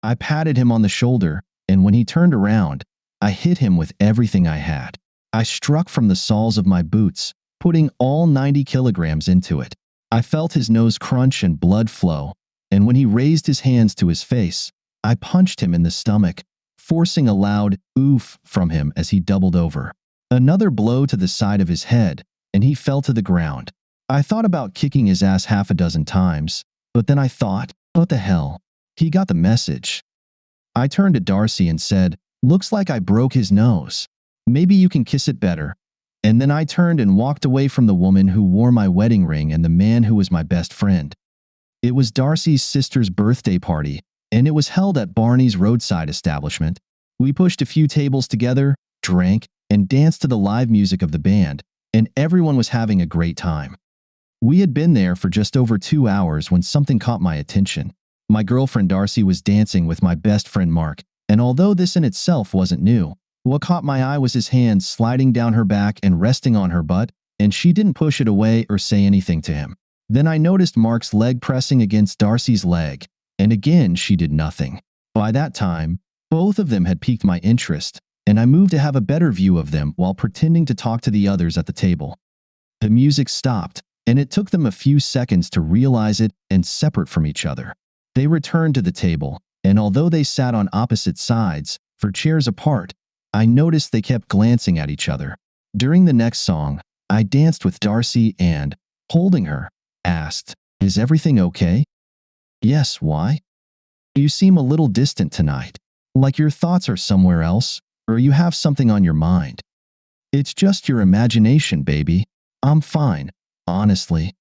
I patted him on the shoulder, and when he turned around, I hit him with everything I had. I struck from the soles of my boots, putting all 90 kilograms into it. I felt his nose crunch and blood flow, and when he raised his hands to his face, I punched him in the stomach, forcing a loud oof from him as he doubled over. Another blow to the side of his head, and he fell to the ground. I thought about kicking his ass half a dozen times, but then I thought, what the hell? He got the message. I turned to Darcy and said, "Looks like I broke his nose. Maybe you can kiss it better." And then I turned and walked away from the woman who wore my wedding ring and the man who was my best friend. It was Darcy's sister's birthday party, and it was held at Barney's roadside establishment. We pushed a few tables together, drank, and danced to the live music of the band, and everyone was having a great time. We had been there for just over 2 hours when something caught my attention. My girlfriend Darcy was dancing with my best friend Mark, and although this in itself wasn't new, what caught my eye was his hands sliding down her back and resting on her butt, and she didn't push it away or say anything to him. Then I noticed Mark's leg pressing against Darcy's leg, and again she did nothing. By that time, both of them had piqued my interest, and I moved to have a better view of them while pretending to talk to the others at the table. The music stopped, and it took them a few seconds to realize it and separate from each other. They returned to the table, and although they sat on opposite sides, for chairs apart, I noticed they kept glancing at each other. During the next song, I danced with Darcy and, holding her, asked, "Is everything okay?" "Yes, why?" "You seem a little distant tonight, like your thoughts are somewhere else, or you have something on your mind." "It's just your imagination, baby. I'm fine, honestly."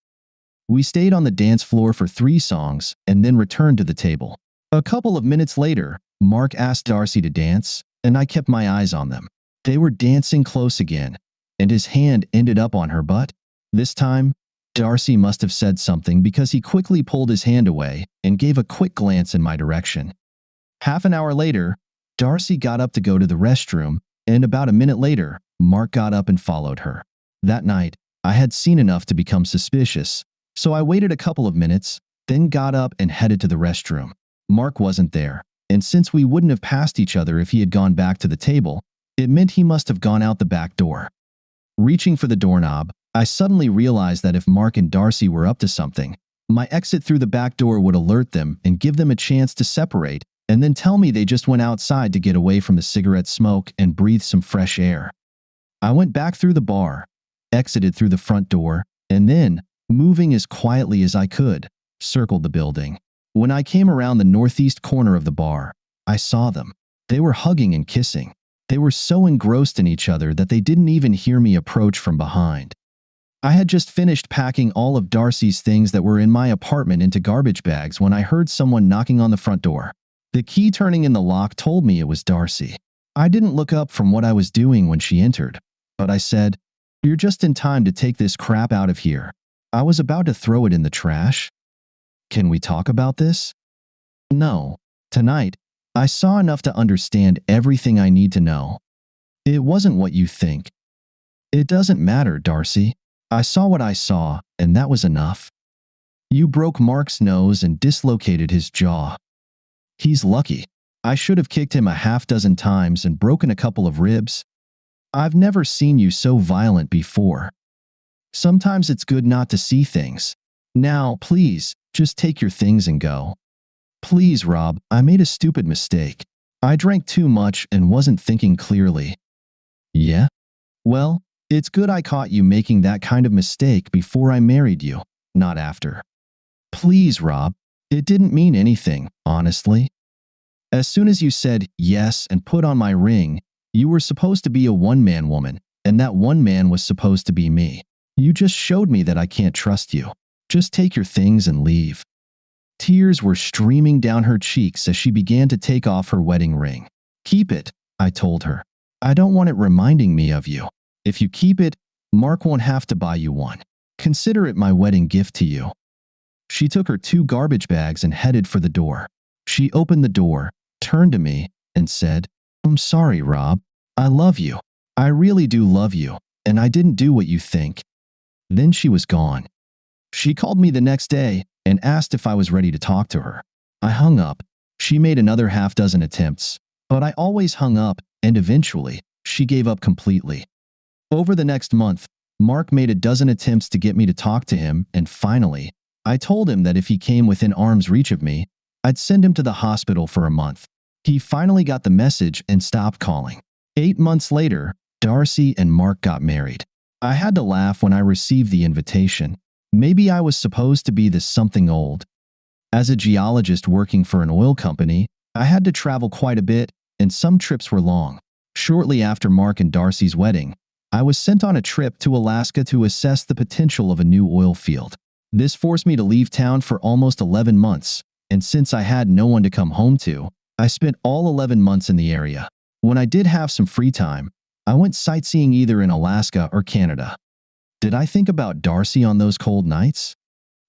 We stayed on the dance floor for 3 songs and then returned to the table. A couple of minutes later, Mark asked Darcy to dance, and I kept my eyes on them. They were dancing close again, and his hand ended up on her butt. This time, Darcy must have said something because he quickly pulled his hand away and gave a quick glance in my direction. Half an hour later, Darcy got up to go to the restroom, and about a minute later, Mark got up and followed her. That night, I had seen enough to become suspicious, so I waited a couple of minutes, then got up and headed to the restroom. Mark wasn't there, and since we wouldn't have passed each other if he had gone back to the table, it meant he must have gone out the back door. Reaching for the doorknob, I suddenly realized that if Mark and Darcy were up to something, my exit through the back door would alert them and give them a chance to separate, and then tell me they just went outside to get away from the cigarette smoke and breathe some fresh air. I went back through the bar, exited through the front door, and then, moving as quietly as I could, circled the building. When I came around the northeast corner of the bar, I saw them. They were hugging and kissing. They were so engrossed in each other that they didn't even hear me approach from behind. I had just finished packing all of Darcy's things that were in my apartment into garbage bags when I heard someone knocking on the front door. The key turning in the lock told me it was Darcy. I didn't look up from what I was doing when she entered, but I said, "You're just in time to take this crap out of here." I was about to throw it in the trash. "Can we talk about this?" "No. Tonight, I saw enough to understand everything I need to know. It wasn't what you think." "It doesn't matter, Darcy. I saw what I saw, and that was enough. You broke Mark's nose and dislocated his jaw. He's lucky. I should have kicked him a half-dozen times and broken a couple of ribs. I've never seen you so violent before. Sometimes it's good not to see things. Now, please, just take your things and go." "Please, Rob, I made a stupid mistake. I drank too much and wasn't thinking clearly." "Yeah? Well, it's good I caught you making that kind of mistake before I married you, not after." "Please, Rob, it didn't mean anything, honestly. As soon as you said yes and put on my ring, you were supposed to be a one-man woman, and that one man was supposed to be me. You just showed me that I can't trust you. Just take your things and leave." Tears were streaming down her cheeks as she began to take off her wedding ring. "Keep it," I told her. "I don't want it reminding me of you. If you keep it, Mark won't have to buy you one. Consider it my wedding gift to you." She took her 2 garbage bags and headed for the door. She opened the door, turned to me, and said, "I'm sorry, Rob. I love you. I really do love you, and I didn't do what you think." Then she was gone. She called me the next day and asked if I was ready to talk to her. I hung up, She made another half dozen attempts, but I always hung up, and eventually, she gave up completely. Over the next month, Mark made a dozen attempts to get me to talk to him, and finally, I told him that if he came within arm's reach of me, I'd send him to the hospital for a month. He finally got the message and stopped calling. 8 months later, Darcy and Mark got married. I had to laugh when I received the invitation. Maybe I was supposed to be this something old. As a geologist working for an oil company, I had to travel quite a bit, and some trips were long. Shortly after Mark and Darcy's wedding, I was sent on a trip to Alaska to assess the potential of a new oil field. This forced me to leave town for almost 11 months, and since I had no one to come home to, I spent all 11 months in the area. When I did have some free time, I went sightseeing either in Alaska or Canada. Did I think about Darcy on those cold nights?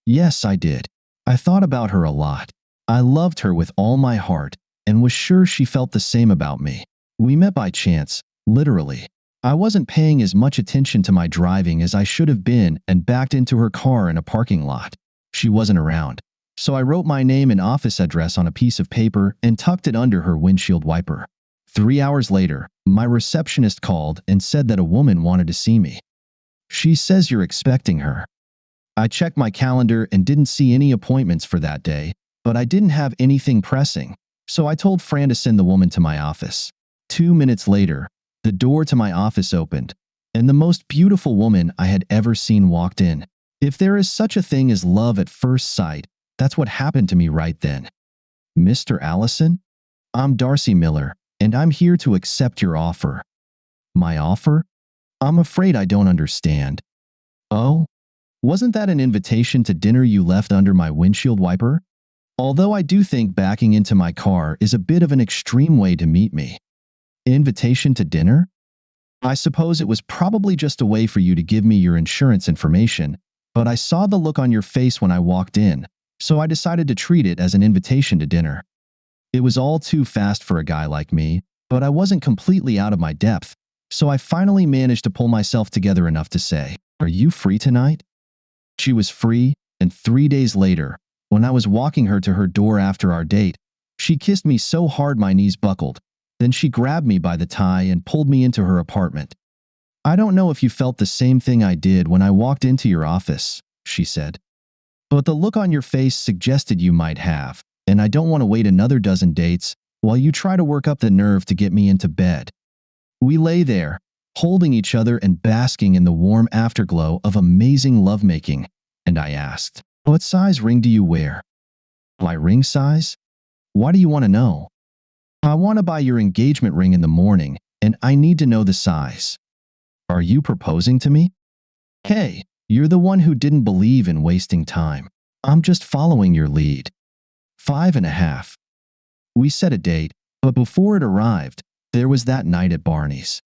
Yes, I did. I thought about her a lot. I loved her with all my heart and was sure she felt the same about me. We met by chance, literally. I wasn't paying as much attention to my driving as I should have been and backed into her car in a parking lot. She wasn't around, so I wrote my name and office address on a piece of paper and tucked it under her windshield wiper. 3 hours later, my receptionist called and said that a woman wanted to see me. She says you're expecting her. I checked my calendar and didn't see any appointments for that day, but I didn't have anything pressing, so I told Fran to send the woman to my office. 2 minutes later, the door to my office opened, and the most beautiful woman I had ever seen walked in. If there is such a thing as love at first sight, that's what happened to me right then. Mr. Allison? I'm Darcy Miller, and I'm here to accept your offer. My offer? I'm afraid I don't understand. Oh? Wasn't that an invitation to dinner you left under my windshield wiper? Although I do think backing into my car is a bit of an extreme way to meet me. Invitation to dinner? I suppose it was probably just a way for you to give me your insurance information, but I saw the look on your face when I walked in, so I decided to treat it as an invitation to dinner. It was all too fast for a guy like me, but I wasn't completely out of my depth, so I finally managed to pull myself together enough to say, "Are you free tonight?" She was free, and 3 days later, when I was walking her to her door after our date, she kissed me so hard my knees buckled. Then she grabbed me by the tie and pulled me into her apartment. "I don't know if you felt the same thing I did when I walked into your office," she said. "But the look on your face suggested you might have, and I don't want to wait another dozen dates while you try to work up the nerve to get me into bed." We lay there, holding each other and basking in the warm afterglow of amazing lovemaking, and I asked, "What size ring do you wear?" "My ring size? Why do you want to know?" "I want to buy your engagement ring in the morning, and I need to know the size." "Are you proposing to me?" "Hey, you're the one who didn't believe in wasting time. I'm just following your lead." 5.5. We set a date, but before it arrived, there was that night at Barney's.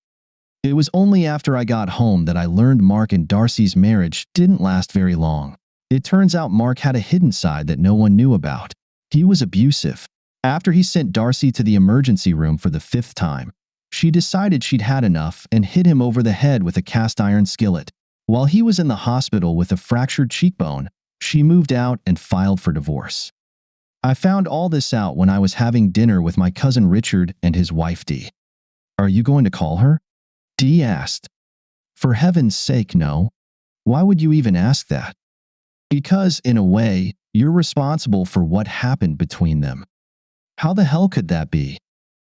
It was only after I got home that I learned Mark and Darcy's marriage didn't last very long. It turns out Mark had a hidden side that no one knew about. He was abusive. After he sent Darcy to the emergency room for the 5th time, she decided she'd had enough and hit him over the head with a cast iron skillet. While he was in the hospital with a fractured cheekbone, she moved out and filed for divorce. I found all this out when I was having dinner with my cousin Richard and his wife Dee. "Are you going to call her?" Dee asked. "For heaven's sake, no. Why would you even ask that?" "Because, in a way, you're responsible for what happened between them." "How the hell could that be?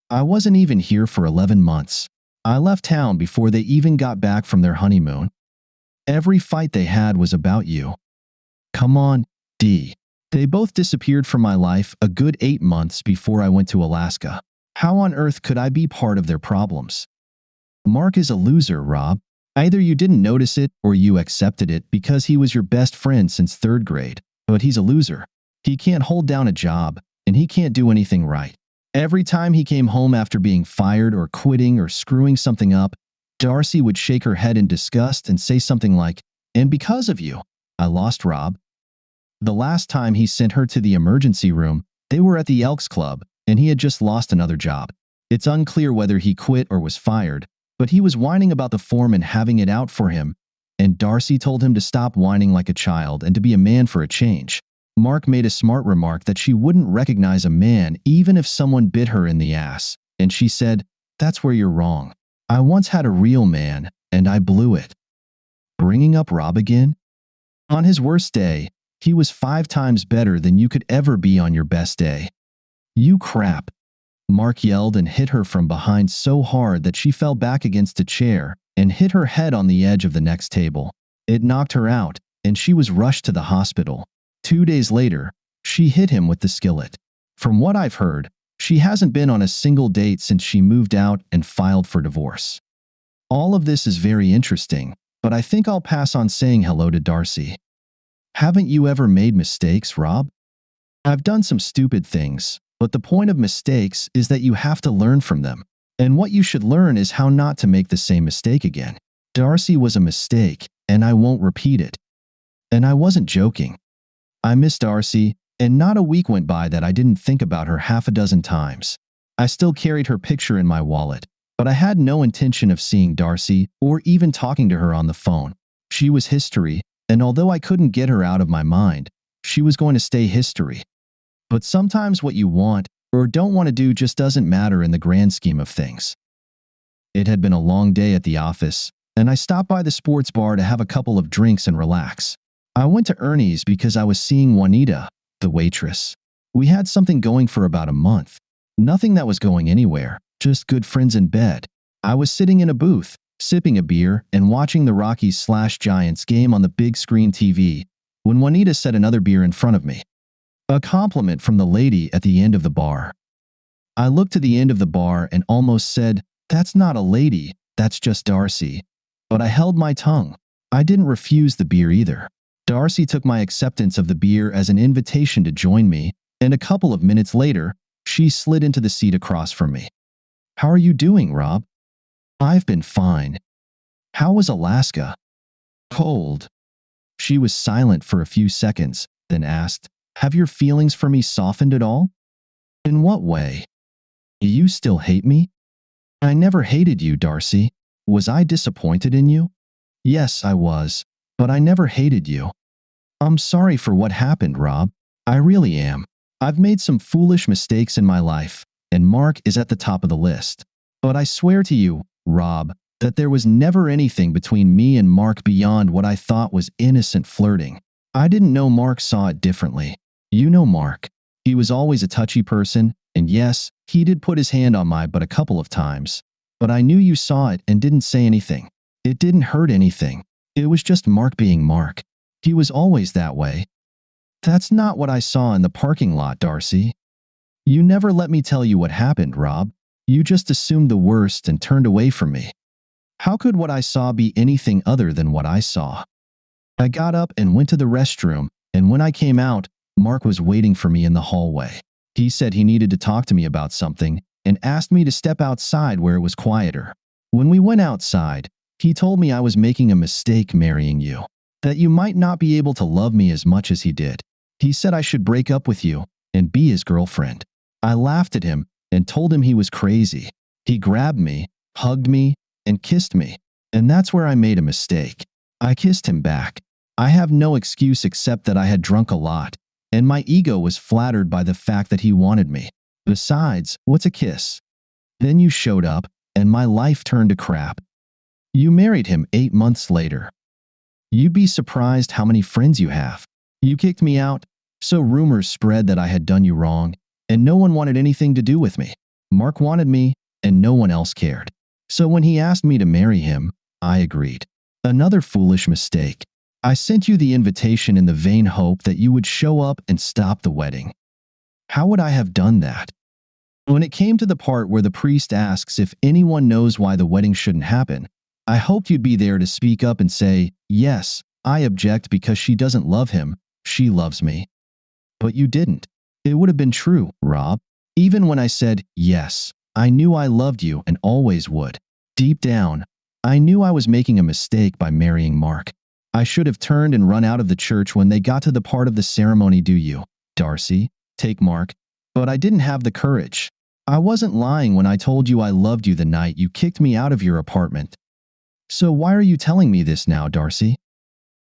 I wasn't even here for 11 months. I left town before they even got back from their honeymoon. Every fight they had was about you." "Come on, Dee. They both disappeared from my life a good 8 months before I went to Alaska. How on earth could I be part of their problems?" "Mark is a loser, Rob. Either you didn't notice it or you accepted it because he was your best friend since 3rd grade, but he's a loser. He can't hold down a job, and he can't do anything right. Every time he came home after being fired or quitting or screwing something up, Darcy would shake her head in disgust and say something like, "And because of you, I lost Rob." The last time he sent her to the emergency room, they were at the Elks Club, and he had just lost another job. It's unclear whether he quit or was fired, but he was whining about the foreman having it out for him, and Darcy told him to stop whining like a child and to be a man for a change. Mark made a smart remark that she wouldn't recognize a man even if someone bit her in the ass, and she said, "That's where you're wrong. I once had a real man, and I blew it." Bringing up Rob again? On his worst day, he was 5 times better than you could ever be on your best day. "You crap." Mark yelled and hit her from behind so hard that she fell back against a chair and hit her head on the edge of the next table. It knocked her out, and she was rushed to the hospital. 2 days later, she hit him with the skillet. From what I've heard, she hasn't been on a single date since she moved out and filed for divorce. All of this is very interesting, but I think I'll pass on saying hello to Darcy. Haven't you ever made mistakes, Rob? I've done some stupid things, but the point of mistakes is that you have to learn from them. And what you should learn is how not to make the same mistake again. Darcy was a mistake, and I won't repeat it. And I wasn't joking. I miss Darcy, and not a week went by that I didn't think about her half a dozen times. I still carried her picture in my wallet, but I had no intention of seeing Darcy or even talking to her on the phone. She was history, and although I couldn't get her out of my mind, she was going to stay history. But sometimes what you want or don't want to do just doesn't matter in the grand scheme of things. It had been a long day at the office, and I stopped by the sports bar to have a couple of drinks and relax. I went to Ernie's because I was seeing Juanita, the waitress. We had something going for about a month. Nothing that was going anywhere, just good friends in bed. I was sitting in a booth, sipping a beer and watching the Rockies/Giants game on the big screen TV, when Juanita set another beer in front of me. A compliment from the lady at the end of the bar. I looked to the end of the bar and almost said, "That's not a lady, that's just Darcy." But I held my tongue. I didn't refuse the beer either. Darcy took my acceptance of the beer as an invitation to join me, and a couple of minutes later, she slid into the seat across from me. "How are you doing, Rob?" "I've been fine." "How was Alaska?" "Cold." She was silent for a few seconds, then asked, "Have your feelings for me softened at all?" "In what way?" "Do you still hate me?" "I never hated you, Darcy. Was I disappointed in you?" "Yes, I was, but I never hated you." "I'm sorry for what happened, Rob. I really am. I've made some foolish mistakes in my life, and Mark is at the top of the list. But I swear to you, Rob, that there was never anything between me and Mark beyond what I thought was innocent flirting. I didn't know Mark saw it differently. You know Mark. He was always a touchy person, and yes, he did put his hand on my butt a couple of times. But I knew you saw it and didn't say anything. It didn't hurt anything. It was just Mark being Mark. He was always that way." "That's not what I saw in the parking lot, Darcy." "You never let me tell you what happened, Rob. You just assumed the worst and turned away from me. How could what I saw be anything other than what I saw?" I got up and went to the restroom, and when I came out, Mark was waiting for me in the hallway. He said he needed to talk to me about something and asked me to step outside where it was quieter. When we went outside, he told me I was making a mistake marrying you, that you might not be able to love me as much as he did. He said I should break up with you and be his girlfriend. I laughed at him and told him he was crazy. He grabbed me, hugged me, and kissed me, and that's where I made a mistake. I kissed him back. I have no excuse except that I had drunk a lot, and my ego was flattered by the fact that he wanted me. Besides, what's a kiss? Then you showed up, and my life turned to crap. You married him 8 months later. You'd be surprised how many friends you have. You kicked me out, so rumors spread that I had done you wrong, and no one wanted anything to do with me. Mark wanted me, and no one else cared. So when he asked me to marry him, I agreed. Another foolish mistake. I sent you the invitation in the vain hope that you would show up and stop the wedding. How would I have done that? When it came to the part where the priest asks if anyone knows why the wedding shouldn't happen, I hoped you'd be there to speak up and say, "Yes, I object because she doesn't love him, she loves me." But you didn't. It would have been true, Rob. Even when I said, "Yes, I knew I loved you and always would." Deep down, I knew I was making a mistake by marrying Mark. I should have turned and run out of the church when they got to the part of the ceremony. "Do you, Darcy, take Mark?" But I didn't have the courage. I wasn't lying when I told you I loved you the night you kicked me out of your apartment. So why are you telling me this now, Darcy?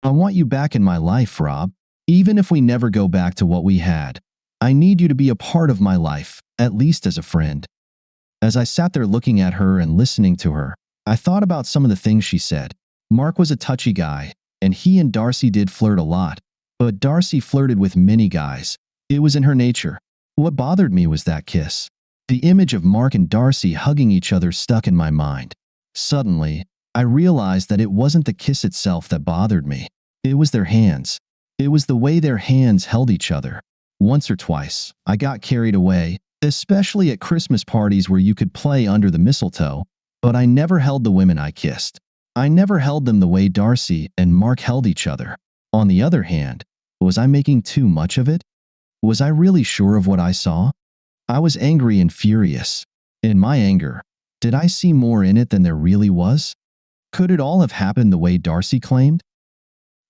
I want you back in my life, Rob. Even if we never go back to what we had, I need you to be a part of my life, at least as a friend." As I sat there looking at her and listening to her, I thought about some of the things she said. Mark was a touchy guy, and he and Darcy did flirt a lot, but Darcy flirted with many guys. It was in her nature. What bothered me was that kiss. The image of Mark and Darcy hugging each other stuck in my mind. Suddenly, I realized that it wasn't the kiss itself that bothered me. It was their hands. It was the way their hands held each other. Once or twice, I got carried away, especially at Christmas parties where you could play under the mistletoe, but I never held the women I kissed. I never held them the way Darcy and Mark held each other. On the other hand, was I making too much of it? Was I really sure of what I saw? I was angry and furious. In my anger, did I see more in it than there really was? Could it all have happened the way Darcy claimed?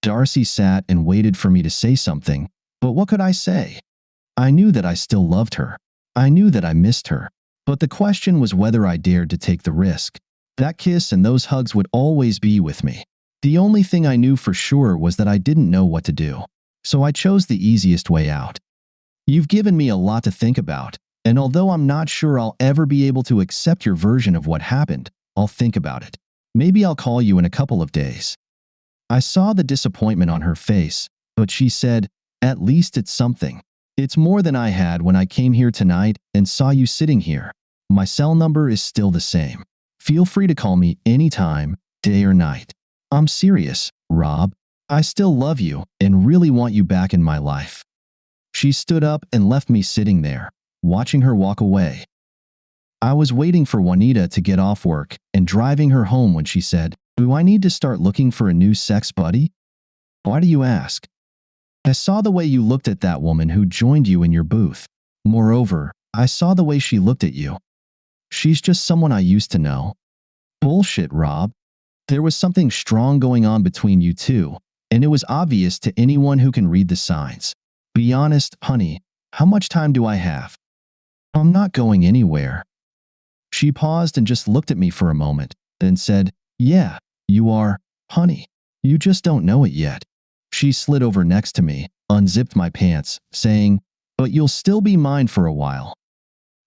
Darcy sat and waited for me to say something, but what could I say? I knew that I still loved her. I knew that I missed her, but the question was whether I dared to take the risk. That kiss and those hugs would always be with me. The only thing I knew for sure was that I didn't know what to do, so I chose the easiest way out. You've given me a lot to think about, and although I'm not sure I'll ever be able to accept your version of what happened, I'll think about it. Maybe I'll call you in a couple of days." I saw the disappointment on her face, but she said, "At least it's something. It's more than I had when I came here tonight and saw you sitting here. My cell number is still the same. Feel free to call me anytime, day or night. I'm serious, Rob. I still love you and really want you back in my life." She stood up and left me sitting there, watching her walk away. I was waiting for Juanita to get off work and driving her home when she said, "Do I need to start looking for a new sex buddy?" "Why do you ask?" "I saw the way you looked at that woman who joined you in your booth. Moreover, I saw the way she looked at you. She's just someone I used to know." "Bullshit, Rob. There was something strong going on between you two, and it was obvious to anyone who can read the signs. Be honest, honey, how much time do I have?" "I'm not going anywhere." She paused and just looked at me for a moment, then said, "Yeah, you are, honey. You just don't know it yet." She slid over next to me, unzipped my pants, saying, "But you'll still be mine for a while."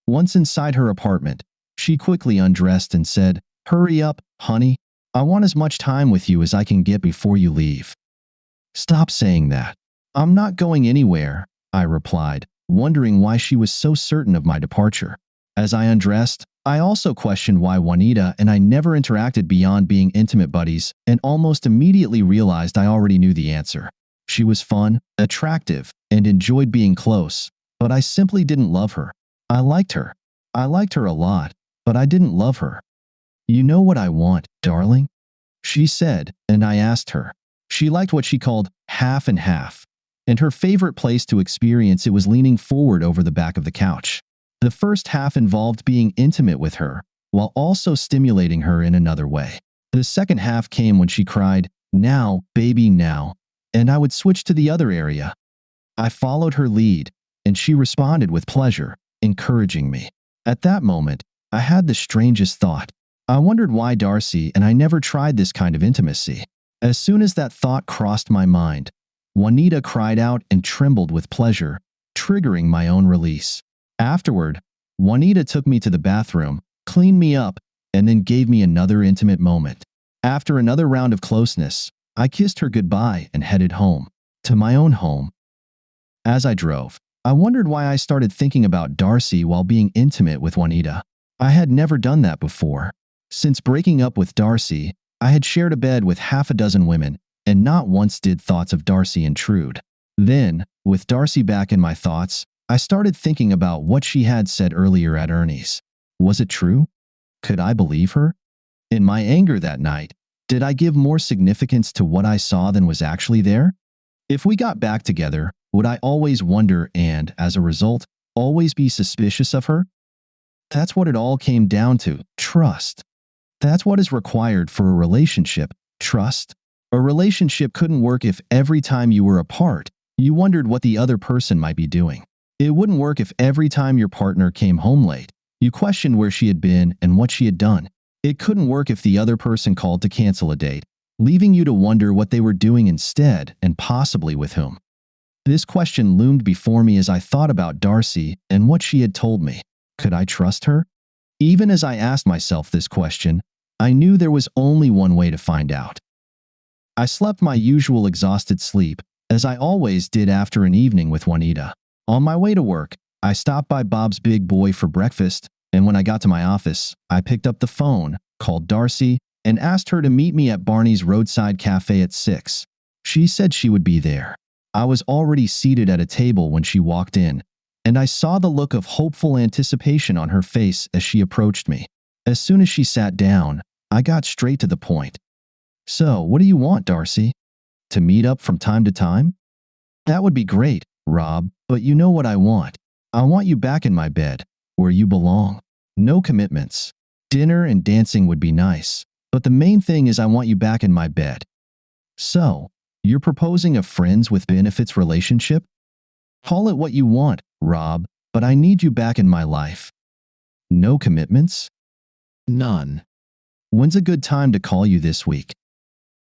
Once inside her apartment, she quickly undressed and said, "Hurry up, honey. I want as much time with you as I can get before you leave." "Stop saying that. I'm not going anywhere," I replied, wondering why she was so certain of my departure. As I undressed, I also questioned why Juanita and I never interacted beyond being intimate buddies and almost immediately realized I already knew the answer. She was fun, attractive, and enjoyed being close, but I simply didn't love her. I liked her. I liked her a lot, but I didn't love her. "You know what I want, darling?" she said, and I asked her. She liked what she called half and half, and her favorite place to experience it was leaning forward over the back of the couch. The first half involved being intimate with her, while also stimulating her in another way. The second half came when she cried, "Now, baby, now," and I would switch to the other area. I followed her lead, and she responded with pleasure, encouraging me. At that moment, I had the strangest thought. I wondered why Darcy and I never tried this kind of intimacy. As soon as that thought crossed my mind, Juanita cried out and trembled with pleasure, triggering my own release. Afterward, Juanita took me to the bathroom, cleaned me up, and then gave me another intimate moment. After another round of closeness, I kissed her goodbye and headed home, to my own home. As I drove, I wondered why I started thinking about Darcy while being intimate with Juanita. I had never done that before. Since breaking up with Darcy, I had shared a bed with half a dozen women, and not once did thoughts of Darcy intrude. Then, with Darcy back in my thoughts, I started thinking about what she had said earlier at Ernie's. Was it true? Could I believe her? In my anger that night, did I give more significance to what I saw than was actually there? If we got back together, would I always wonder and, as a result, always be suspicious of her? That's what it all came down to, trust. That's what is required for a relationship, trust. A relationship couldn't work if every time you were apart, you wondered what the other person might be doing. It wouldn't work if every time your partner came home late, you questioned where she had been and what she had done. It couldn't work if the other person called to cancel a date, leaving you to wonder what they were doing instead and possibly with whom. This question loomed before me as I thought about Darcy and what she had told me. Could I trust her? Even as I asked myself this question, I knew there was only one way to find out. I slept my usual exhausted sleep, as I always did after an evening with Juanita. On my way to work, I stopped by Bob's Big Boy for breakfast, and when I got to my office, I picked up the phone, called Darcy, and asked her to meet me at Barney's roadside cafe at 6. She said she would be there. I was already seated at a table when she walked in, and I saw the look of hopeful anticipation on her face as she approached me. As soon as she sat down, I got straight to the point. So, what do you want, Darcy? To meet up from time to time? That would be great, Rob, but you know what I want. I want you back in my bed, where you belong. No commitments. Dinner and dancing would be nice, but the main thing is I want you back in my bed. So, you're proposing a friends with benefits relationship? Call it what you want, Rob, but I need you back in my life. No commitments? None. When's a good time to call you this week?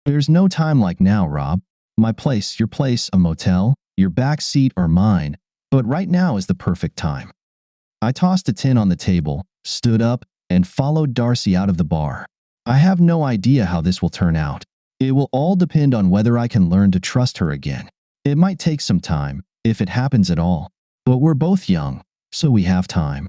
There's no time like now, Rob. My place, your place, a motel, your back seat or mine, but right now is the perfect time. I tossed a tin on the table, stood up, and followed Darcy out of the bar. I have no idea how this will turn out. It will all depend on whether I can learn to trust her again. It might take some time, if it happens at all, but we're both young, so we have time.